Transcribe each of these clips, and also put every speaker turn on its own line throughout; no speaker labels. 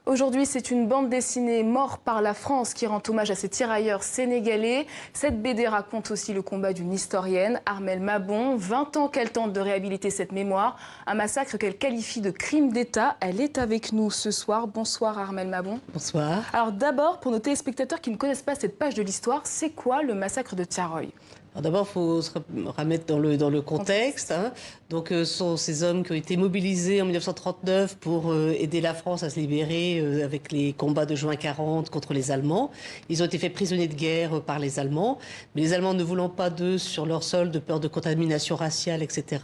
Aujourd'hui, c'est une bande dessinée Mort par la France qui rend hommage à ces tirailleurs sénégalais. Cette BD raconte aussi le combat d'une historienne, Armelle Mabon. 20 ans qu'elle tente de réhabiliter cette mémoire. Un massacre qu'elle qualifie de crime d'État. Elle est avec nous ce soir. Bonsoir Armelle Mabon.
Bonsoir.
Alors d'abord, pour nos téléspectateurs qui ne connaissent pas cette page de l'histoire, c'est quoi le massacre de Tiaroy ?
D'abord, il faut se remettre dans le contexte. Hein. Donc, ce sont ces hommes qui ont été mobilisés en 1939 pour aider la France à se libérer avec les combats de juin 40 contre les Allemands. Ils ont été faits prisonniers de guerre par les Allemands. Mais les Allemands ne voulant pas d'eux sur leur sol, de peur de contamination raciale, etc.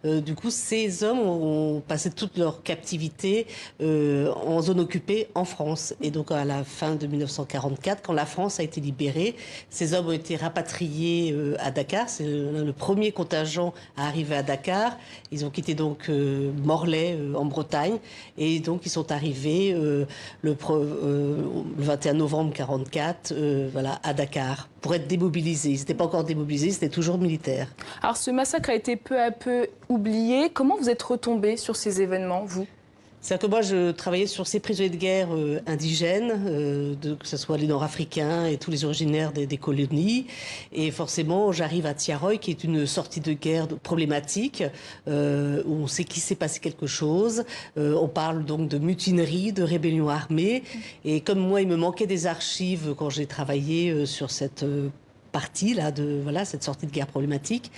Du coup, ces hommes ont passé toute leur captivité en zone occupée en France. Et donc, à la fin de 1944, quand la France a été libérée, ces hommes ont été rapatriés à Dakar. C'est le premier contingent à arriver à Dakar. Ils ont quitté donc Morlaix en Bretagne et donc ils sont arrivés le 21 novembre 1944 voilà, à Dakar pour être démobilisés. Ils n'étaient pas encore démobilisés, c'était toujours militaire.
Alors ce massacre a été peu à peu oublié. Comment vous êtes retombé sur ces événements, vous ?
C'est-à-dire que moi, je travaillais sur ces prisonniers de guerre indigènes, que ce soit les Nord-Africains et tous les originaires des colonies. Et forcément, j'arrive à Tiaroy, qui est une sortie de guerre problématique, où on sait qu'il s'est passé quelque chose. On parle donc de mutinerie, de rébellion armée. Et comme moi, il me manquait des archives quand j'ai travaillé sur cette partie-là, voilà, cette sortie de guerre problématique.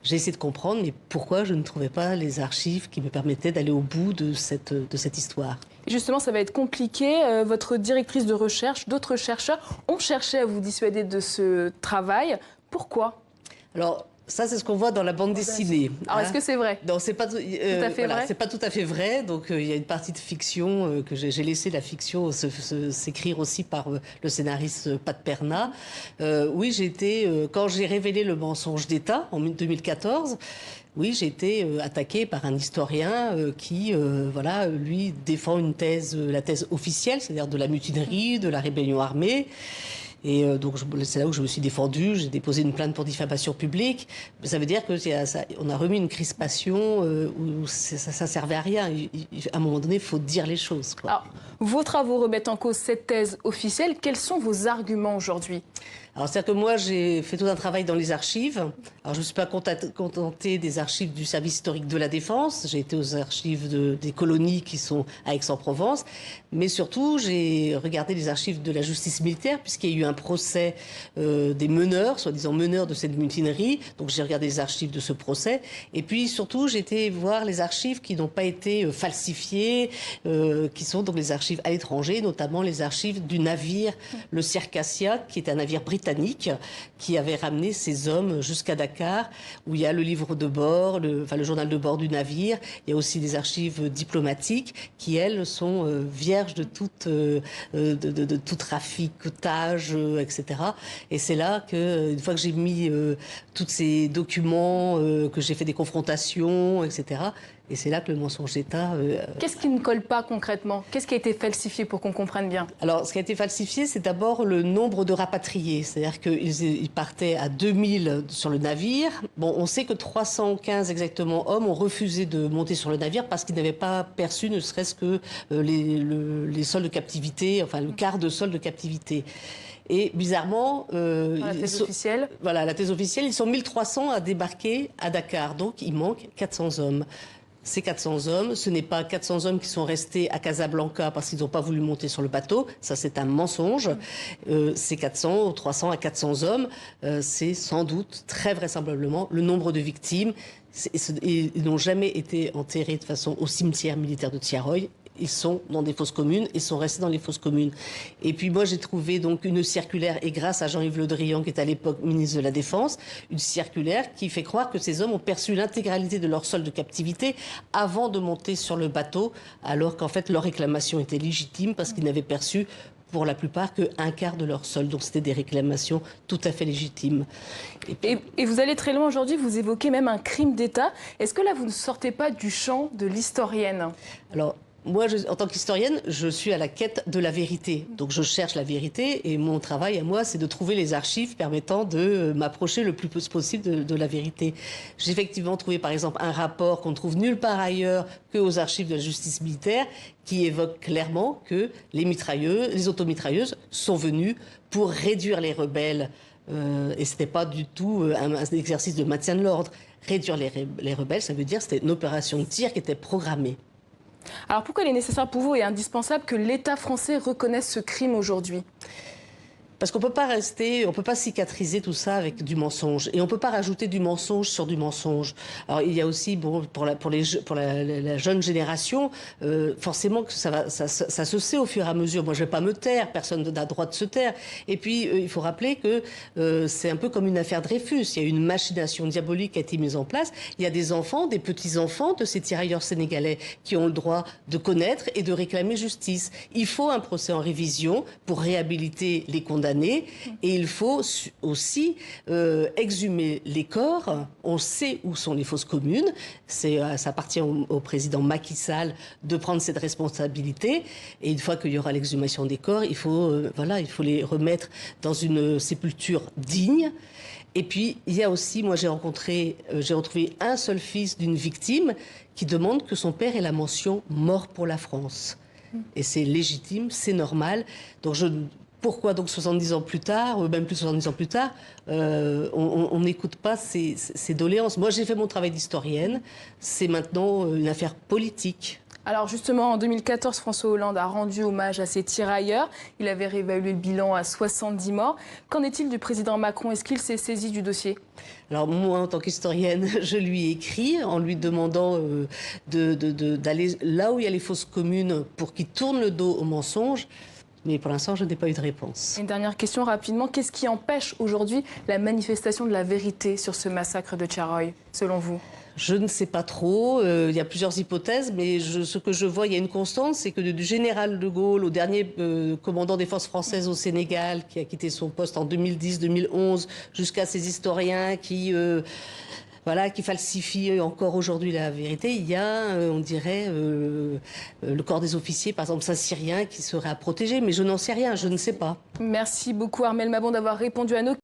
J'ai essayé de comprendre, mais pourquoi je ne trouvais pas les archives qui me permettaient d'aller au bout de cette histoire.
Justement, ça va être compliqué. Votre directrice de recherche, d'autres chercheurs ont cherché à vous dissuader de ce travail. Pourquoi ?
Alors, ça, c'est ce qu'on voit dans la bande dessinée.
Alors, est-ce que c'est vrai ?
Non, c'est pas tout à fait vrai.
C'est
pas tout à fait vrai. Donc, il y a une partie de fiction que j'ai laissé la fiction s'écrire aussi par le scénariste Pat Perna. Oui, quand j'ai révélé le mensonge d'État en 2014. Oui, j'ai été attaquée par un historien qui, voilà, lui défend la thèse officielle, c'est-à-dire de la mutinerie, de la rébellion armée. Et donc, c'est là où je me suis défendue. J'ai déposé une plainte pour diffamation publique. Ça veut dire qu'on a remis une crispation où ça servait à rien. À un moment donné, il faut dire les choses, quoi.
Alors, vos travaux remettent en cause cette thèse officielle. Quels sont vos arguments aujourd'hui ?
Alors, c'est-à-dire que moi, j'ai fait tout un travail dans les archives. Alors, je ne me suis pas contentée des archives du service historique de la Défense. J'ai été aux archives des colonies qui sont à Aix-en-Provence. Mais surtout, j'ai regardé les archives de la justice militaire, puisqu'il y a eu un procès des meneurs, soi-disant meneurs de cette mutinerie. Donc, j'ai regardé les archives de ce procès. Et puis, surtout, j'ai été voir les archives qui n'ont pas été falsifiées, qui sont donc les archives à l'étranger, notamment les archives du navire, le Circassia, qui est un navire britannique, qui avait ramené ces hommes jusqu'à Dakar, où il y a le livre de bord, le journal de bord du navire. Il y a aussi des archives diplomatiques qui, elles, sont vierges de tout traficotage, etc. Et c'est là que, une fois que j'ai mis tous ces documents, que j'ai fait des confrontations, etc., et c'est là que le mensonge d'État...
Qu'est-ce qui ne colle pas concrètement ? Qu'est-ce qui a été falsifié pour qu'on comprenne bien ?
Alors, ce qui a été falsifié, c'est d'abord le nombre de rapatriés. C'est-à-dire qu'ils partaient à 2000 sur le navire. Bon, on sait que 315 exactement hommes ont refusé de monter sur le navire parce qu'ils n'avaient pas perçu ne serait-ce que les soldes de captivité, enfin le quart de solde de captivité. Et bizarrement...
la thèse officielle.
Voilà, la thèse officielle, ils sont 1300 à débarquer à Dakar. Donc, il manque 400 hommes. Ces 400 hommes, ce n'est pas 400 hommes qui sont restés à Casablanca parce qu'ils n'ont pas voulu monter sur le bateau. Ça, c'est un mensonge. Ces 400, 300 à 400 hommes, c'est sans doute, très vraisemblablement, le nombre de victimes. Ils n'ont jamais été enterrés de façon au cimetière militaire de Tiaroy. Ils sont dans des fosses communes et sont restés dans les fosses communes. Et puis moi, j'ai trouvé donc une circulaire, et grâce à Jean-Yves Le Drian, qui est à l'époque ministre de la Défense, une circulaire qui fait croire que ces hommes ont perçu l'intégralité de leur solde de captivité avant de monter sur le bateau, alors qu'en fait, leur réclamation était légitime parce qu'ils n'avaient perçu pour la plupart qu'un quart de leur solde. Donc c'était des réclamations tout à fait légitimes.
Et vous allez très loin aujourd'hui, vous évoquez même un crime d'État. Est-ce que là, vous ne sortez pas du champ de l'historienne ?
Alors, moi, en tant qu'historienne, je suis à la quête de la vérité. Donc je cherche la vérité et mon travail à moi, c'est de trouver les archives permettant de m'approcher le plus possible de la vérité. J'ai effectivement trouvé par exemple un rapport qu'on ne trouve nulle part ailleurs qu'aux archives de la justice militaire qui évoque clairement que les automitrailleuses sont venues pour réduire les rebelles. Et ce n'était pas du tout un exercice de maintien de l'ordre. Réduire les rebelles, ça veut dire que c'était une opération de tir qui était programmée.
Alors pourquoi il est nécessaire pour vous et indispensable que l'État français reconnaisse ce crime aujourd'hui ?
Parce qu'on ne peut pas on peut pas cicatriser tout ça avec du mensonge. Et on ne peut pas rajouter du mensonge sur du mensonge. Alors il y a aussi, bon, pour la jeune génération, forcément que ça se sait au fur et à mesure. Moi, je ne vais pas me taire, personne n'a droit de se taire. Et puis, il faut rappeler que c'est un peu comme une affaire Dreyfus. Il y a une machination diabolique qui a été mise en place. Il y a des enfants, des petits-enfants de ces tirailleurs sénégalais qui ont le droit de connaître et de réclamer justice. Il faut un procès en révision pour réhabiliter les condamnés. Et il faut aussi exhumer les corps. On sait où sont les fosses communes. Ça appartient au président Macky Sall de prendre cette responsabilité. Et une fois qu'il y aura l'exhumation des corps, il faut les remettre dans une sépulture digne. Et puis, il y a aussi, moi j'ai retrouvé un seul fils d'une victime qui demande que son père ait la mention « mort pour la France ». Et c'est légitime, c'est normal. Donc pourquoi donc 70 ans plus tard, même plus de 70 ans plus tard, on n'écoute pas ces doléances? Moi, j'ai fait mon travail d'historienne. C'est maintenant une affaire politique.
Alors justement, en 2014, François Hollande a rendu hommage à ces tirailleurs. Il avait réévalué le bilan à 70 morts. Qu'en est-il du président Macron? Est-ce qu'il s'est saisi du dossier?
Alors moi, en tant qu'historienne, je lui ai écrit en lui demandant d'aller là où il y a les fosses communes pour qu'il tourne le dos aux mensonges. Mais pour l'instant, je n'ai pas eu de réponse.
Une dernière question rapidement. Qu'est-ce qui empêche aujourd'hui la manifestation de la vérité sur ce massacre de Tcharoy, selon vous?
Je ne sais pas trop. Il y a plusieurs hypothèses, mais ce que je vois, il y a une constante, c'est que du général de Gaulle au dernier commandant des forces françaises au Sénégal, qui a quitté son poste en 2010-2011, jusqu'à ces historiens qui falsifient encore aujourd'hui la vérité. Il y a, on dirait, le corps des officiers, par exemple Saint-Cyrien, qui serait à protéger, mais je n'en sais rien, je ne sais pas.
Merci beaucoup Armelle Mabon d'avoir répondu à nos questions.